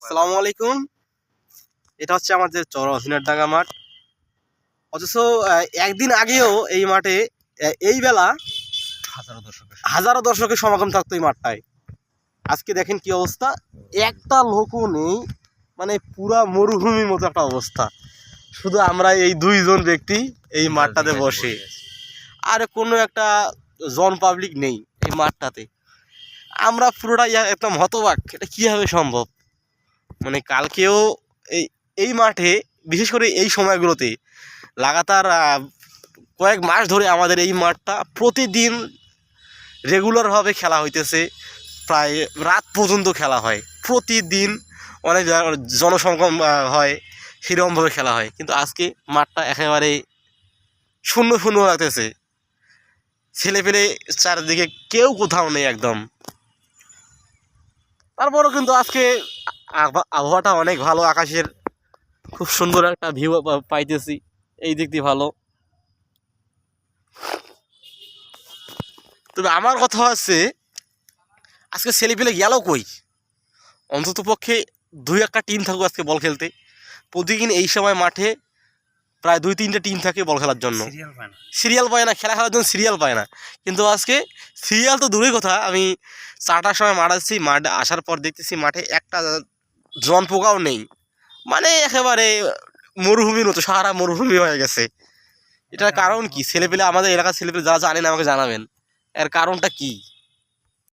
আসসালামু আলাইকুম। এটা হচ্ছে আমাদের চর অধীনের মাঠ। অথচ একদিন আগেও এই মাঠে এই বেলা হাজারো দর্শকের সমাগম থাকতো এই মাঠটায়। আজকে দেখেন কি অবস্থা, একটা লোকও নেই, মানে পুরা মরুভূমির মতো একটা অবস্থা। শুধু আমরা এই দুইজন ব্যক্তি এই মাঠটাতে বসে, আর কোনো একটা জন পাবলিক নেই এই মাঠটাতে। আমরা পুরোটাই একদম হতবাক, এটা কীভাবে সম্ভব। মানে কালকেও এই এই মাঠে, বিশেষ করে এই সময়গুলোতে লাগাতার কয়েক মাস ধরে আমাদের এই মাঠটা প্রতিদিন রেগুলারভাবে খেলা হইতেছে, প্রায় রাত পর্যন্ত খেলা হয় প্রতিদিন, অনেক জনসমাগম হয়, সেরকমভাবে খেলা হয়। কিন্তু আজকে মাঠটা একেবারে শূন্য শূন্য লাগতেছে, ছেলে পেলে চারিদিকে কেউ কোথাও নেই একদম। তারপরও কিন্তু আজকে আবহাওয়াটা অনেক ভালো, আকাশের খুব সুন্দর একটা ভিউ পাইতেছি, এই দিক দিয়ে ভালো। তবে আমার কথা হচ্ছে, আজকে ছেলে পেলে গেল কই? অন্তত পক্ষে দুই একটা টিম থাকুক আজকে বল খেলতে। প্রতিদিন এই সময় মাঠে প্রায় 2-3টে টিম থাকে বল খেলার জন্য, সিরিয়াল পায় না, খেলা খেলার জন্য সিরিয়াল পায় না। কিন্তু আজকে সিরিয়াল তো দূরের কথা, আমি 4টার সময় মাঠ আসছি, মাঠে আসার পর দেখতেছি মাঠে একটা জন পোকাও নেই। মানে একেবারে মরুভূমির মতো, সারা মরুভূমি হয়ে গেছে। এটার কারণ কি? ছেলেপেলে, আমাদের এলাকার ছেলেপেলে যারা জানেন আমাকে জানাবেন, এর কারণটা কি?